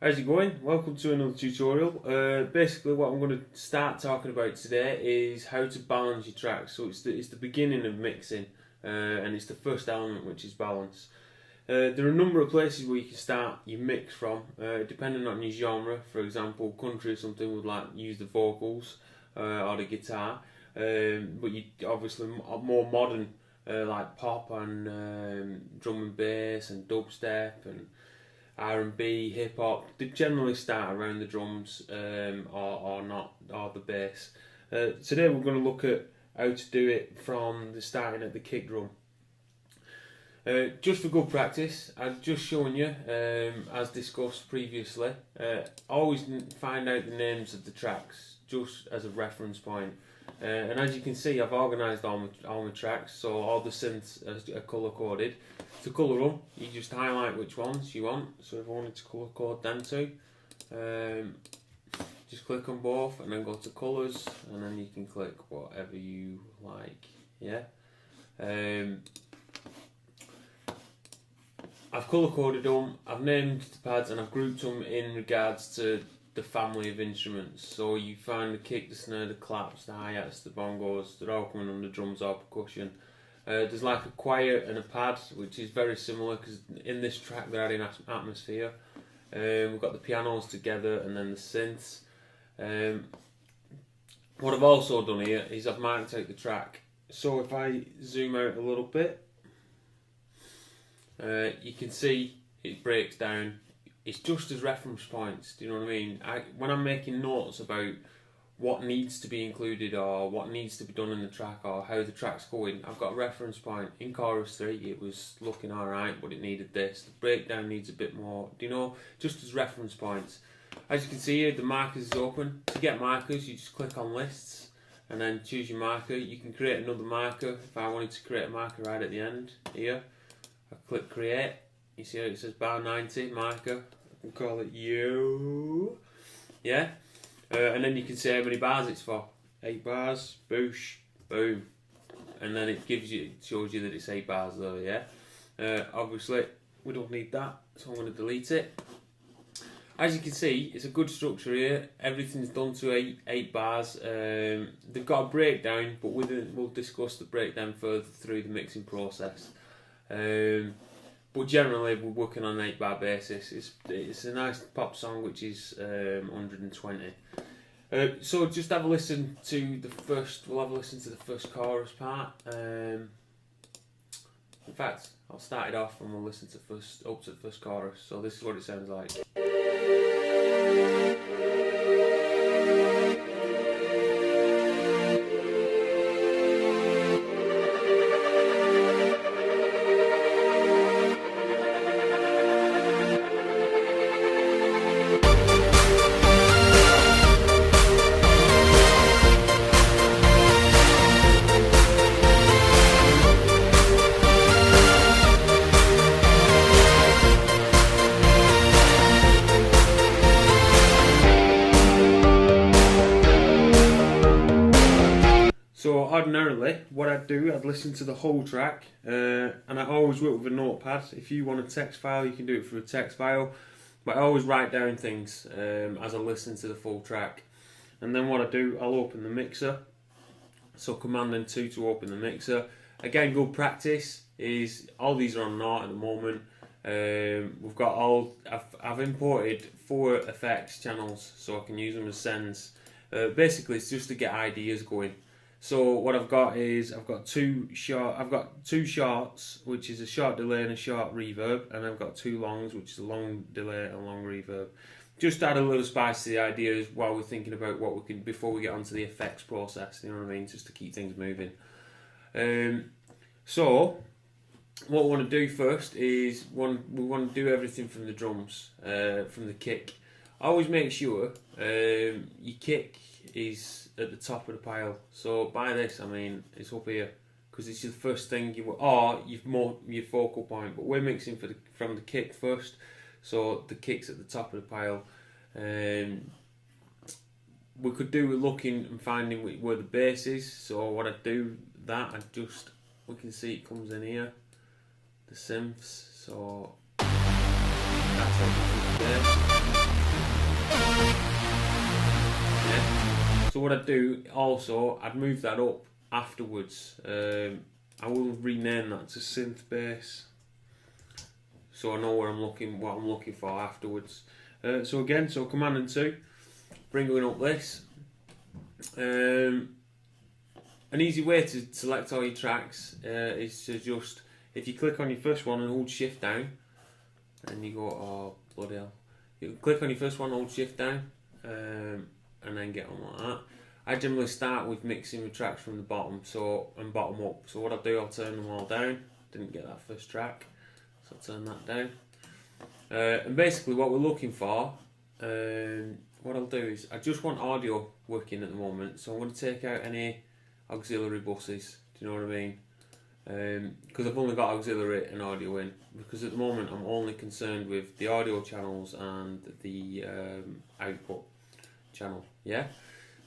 How's it going? Welcome to another tutorial. Basically what I'm going to start talking about today is how to balance your tracks. So it's the beginning of mixing and it's the first element, which is balance. There are a number of places where you can start your mix from, depending on your genre. For example, country or something would like use the vocals or the guitar, but you obviously more modern like pop and drum and bass and dubstep and R&B, hip hop, they generally start around the drums or the bass. Today we're going to look at how to do it from the starting at the kick drum. Just for good practice, I've just shown you, as discussed previously, always find out the names of the tracks just as a reference point. And as you can see, I've organised all my tracks, so all the synths are colour coded. To colour them, you just highlight which ones you want. So if I wanted to colour code them two, just click on both and then go to colours, and then you can click whatever you like. Yeah. I've colour coded them, I've named the pads, and I've grouped them in regards to the family of instruments. So you find the kick, the snare, the claps, the hi-hats, the bongos, they're all coming under drums or percussion. There's like a choir and a pad, which is very similar because in this track they're adding atmosphere. We've got the pianos together and then the synths. What I've also done here is I've marked out the track. So if I zoom out a little bit, you can see it breaks down. It's just as reference points, do you know what I mean? When I'm making notes about what needs to be included or what needs to be done in the track or how the track's going, I've got a reference point. In chorus 3 it was looking alright, but it needed this. The breakdown needs a bit more, do you know, just as reference points. As you can see here, the markers is open. To get markers, you just click on lists and then choose your marker. You can create another marker. If I wanted to create a marker right at the end here, I click create. You see how it says bar 90 marker. I can call it you. Yeah. And then you can see how many bars it's for. 8 bars, boosh, boom. And then it shows you that it's 8 bars though, yeah? Obviously, we don't need that, so I'm going to delete it. As you can see, it's a good structure here. Everything's done to 8 bars. They've got a breakdown, but we'll discuss the breakdown further through the mixing process. But generally, we're working on an 8-bar basis. It's a nice pop song, which is 120. So just have a listen to the first. We'll have a listen to the first chorus part. In fact, I'll start it off and we'll listen to up to the first chorus. So this is what it sounds like. So ordinarily, what I'd do, I'd listen to the whole track, and I always work with a notepad. If you want a text file, you can do it through a text file, but I always write down things as I listen to the full track. And then what I do, I'll open the mixer. So Command and 2 to open the mixer. Again, good practice is all these are on naught at the moment. We've got I've imported 4 effects channels so I can use them as sends. Basically, it's just to get ideas going. So what I've got is I've got two shorts, which is a short delay and a short reverb, and I've got 2 longs, which is a long delay and a long reverb. Just add a little spice to the ideas while we're thinking about what we can before we get onto the effects process. You know what I mean? Just to keep things moving. So what we want to do first is we want to do everything from the drums, from the kick. Always make sure your kick is at the top of the pile. So by this I mean it's up here because it's the first thing your focal point. But we're mixing from the kick first, so the kick's at the top of the pile. We could do with looking and finding where the bass is. So what I do we can see it comes in here, the synths. So that's how you do the bass. Yeah. So what I'd do also, I'd move that up afterwards. I will rename that to synth bass, so I know what I'm looking for afterwards. So Command and 2, bringing up this. An easy way to select all your tracks is to just, if you click on your first one and hold shift down, and you go, oh bloody hell, you click on your first one, hold shift down, and then get on like that. I generally start with mixing the tracks from the bottom, and bottom up. So what I'll do, I'll turn them all down. Didn't get that first track, so I'll turn that down. And basically what we're looking for, what I'll do is, I just want audio working at the moment, so I'm going to take out any auxiliary buses, do you know what I mean? Because I've only got auxiliary and audio in, because at the moment I'm only concerned with the audio channels and the output channel, yeah?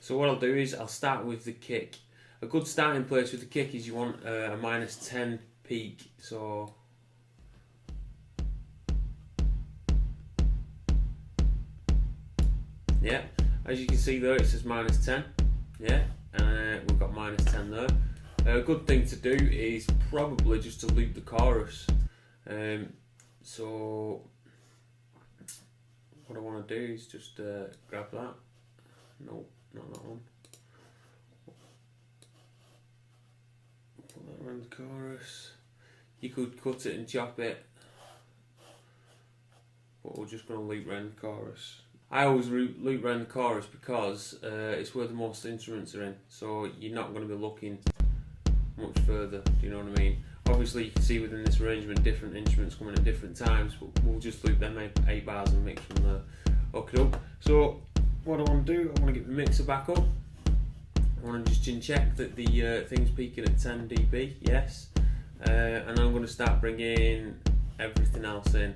So what I'll do is, I'll start with the kick. A good starting place with the kick is you want a -10 peak, so yeah, as you can see there it says -10, yeah, we've got -10 there. A good thing to do is probably just to loop the chorus. So what I want to do is just grab that. No, not that one. Put that around the chorus. You could cut it and chop it, but we're just going to loop around the chorus. I always loop around the chorus because it's where the most instruments are in, so you're not going to be looking much further, do you know what I mean? Obviously you can see within this arrangement different instruments coming at different times, but we'll just loop them 8 bars and mix from there. Okay, up. So what I want to do, I want to get the mixer back up. I want to just check that the thing's peaking at 10 dB, yes. And I'm going to start bringing everything else in.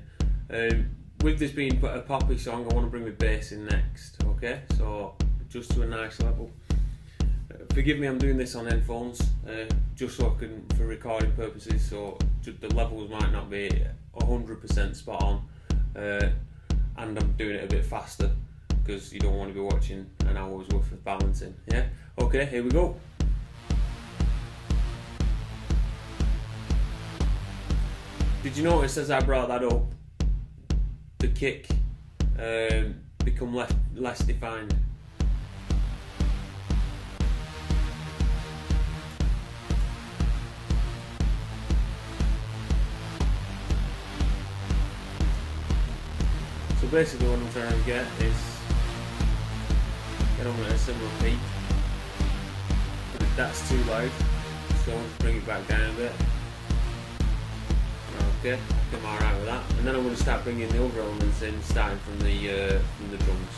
With this being a poppy song, I want to bring the bass in next, okay? So just to a nice level. Forgive me, I'm doing this on headphones, just so I can, for recording purposes, so the levels might not be 100% spot on, and I'm doing it a bit faster, because you don't want to be watching an hour's worth of balancing, yeah? Okay, here we go. Did you notice as I brought that up, the kick become less defined? So basically what I'm trying to get is get on at a similar peak, but if that's too loud, so I'll bring it back down a bit. Okay, I'm alright with that, and then I'm going to start bringing the other elements in, starting from the drums.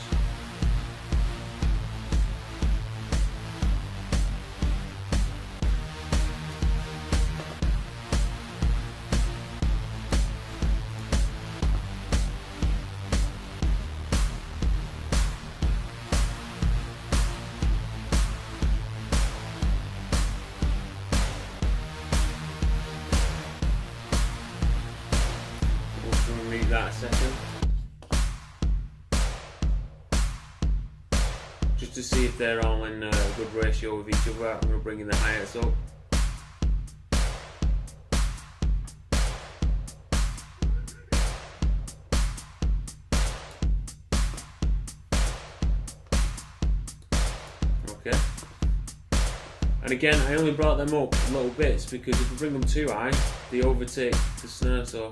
Leave that a second, just to see if they're all in a good ratio with each other. I'm going to bring in the hi-hats up. Okay, and again I only brought them up little bits because if we bring them too high they overtake the snare, so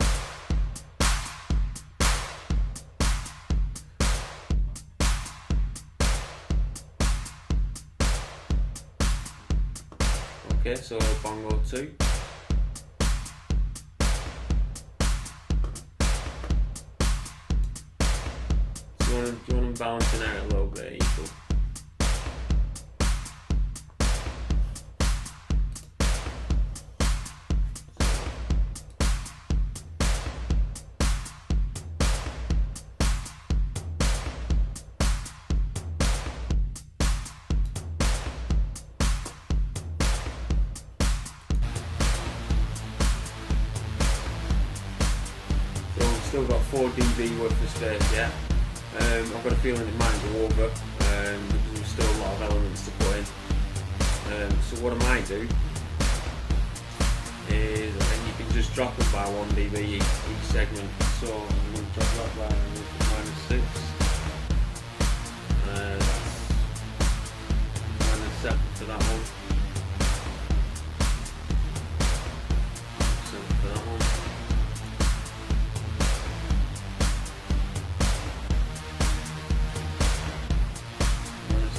okay, so bongo 2. So you want them balancing out a little bit equal. Still got 4 dB worth of space, yeah? I've got a feeling it might go over because there's still a lot of elements to put in. So what I might do is, I think you can just drop them by 1 dB each segment. So I'm going to drop that by -6. That's -7 for that one. 7 for that one.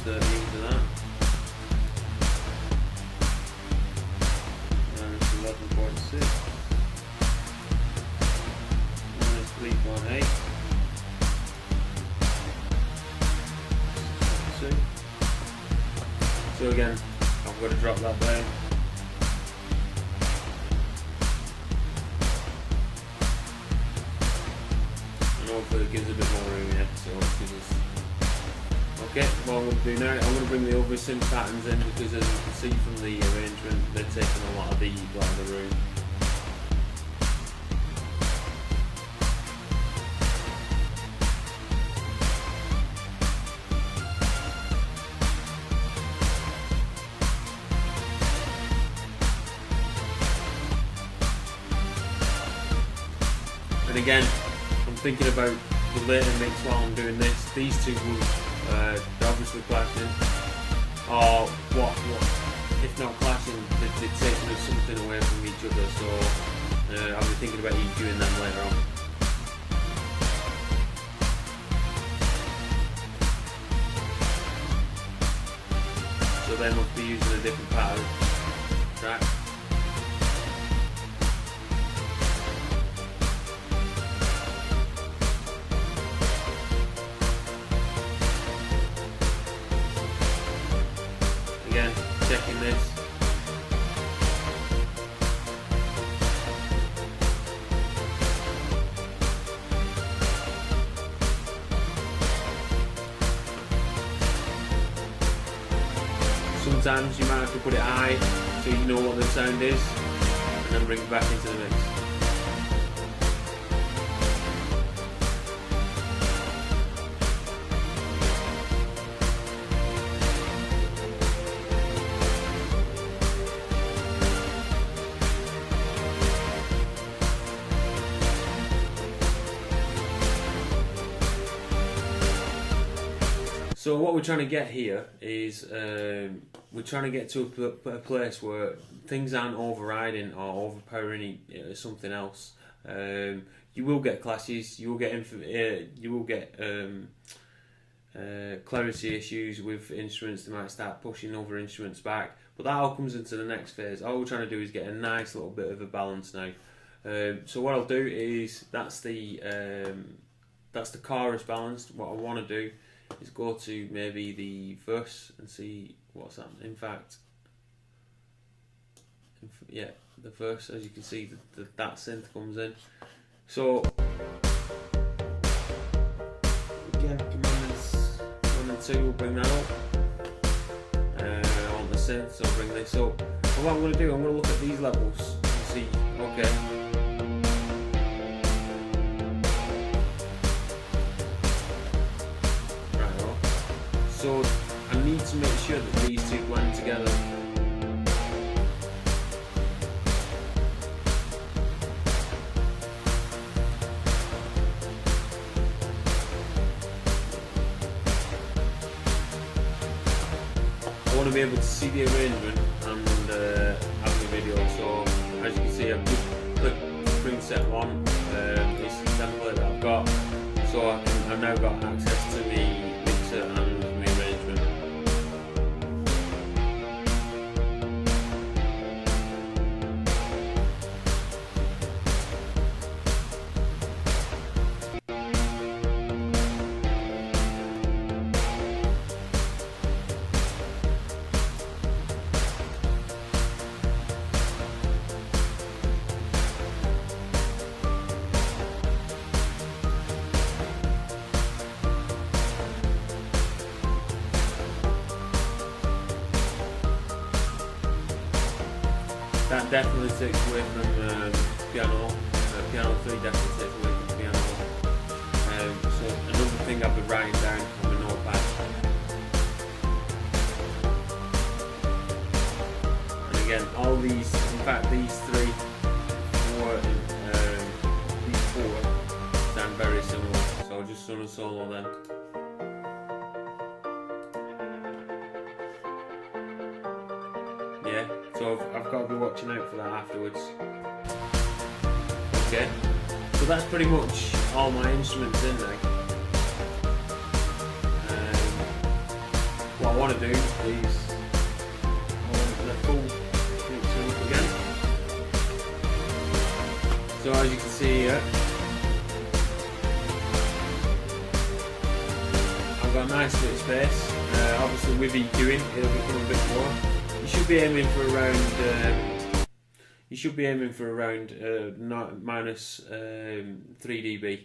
-13 for that. -11.6. -3.8. So again, I've got to drop that down. And hopefully it gives a bit more room here. So okay, what I'm going to do now, I'm going to bring the other synth patterns in because, as you can see from the arrangement, they're taking a lot of the room. And again, I'm thinking about the later mix while I'm doing this. These two will obviously clashing, or what if not clashing, they're taking something away from each other. So I'll be thinking about EQing them later on. So they must be using a different pattern track. Again, checking this. Sometimes you might have to put it high so you know what the sound is, and then bring it back into the mix. So what we're trying to get here is we're trying to get to a place where things aren't overriding or overpowering something else. You will get clashes. You will get clarity issues with instruments. They might start pushing other instruments back, but that all comes into the next phase. All we're trying to do is get a nice little bit of a balance now. So what I'll do is that's the chorus balanced. What I want to do is go to maybe the verse and see what's happening. In fact, yeah, the verse, as you can see, that synth comes in. So again, commandments 1 and 2 will bring that up. I want the synth, so I'll bring this up. And what I'm going to do, I'm going to look at these levels and see, okay, so I need to make sure that these two blend together. I want to be able to see the arrangement and have the video. So as you can see, I've just clicked preset 1. This is the template that I've got. So I've now got access to the mixer and that definitely takes away from piano. Piano 3 definitely takes away from piano. So another thing I've been done a solo then. Yeah, so I've got to be watching out for that afterwards. Okay, so that's pretty much all my instruments in there. What I want to do is the full mixer up again. So as you can see here, I've got a nice bit of space. Obviously with EQing it'll become a bit more. You should be aiming for around minus 3 dB.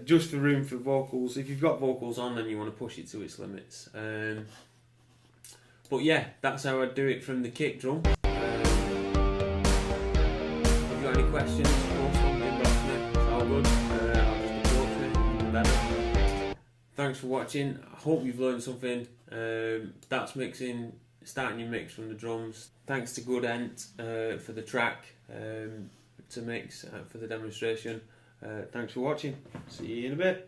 Just for room for vocals. If you've got vocals on, then you want to push it to its limits. But yeah, that's how I do it from the kick drum. If you've got any questions, post them, inbox me. It's all good. I'll just approach it even better. Thanks for watching. I hope you've learned something. That's mixing, starting your mix from the drums. Thanks to Good Ent for the track to mix for the demonstration. Thanks for watching. See you in a bit.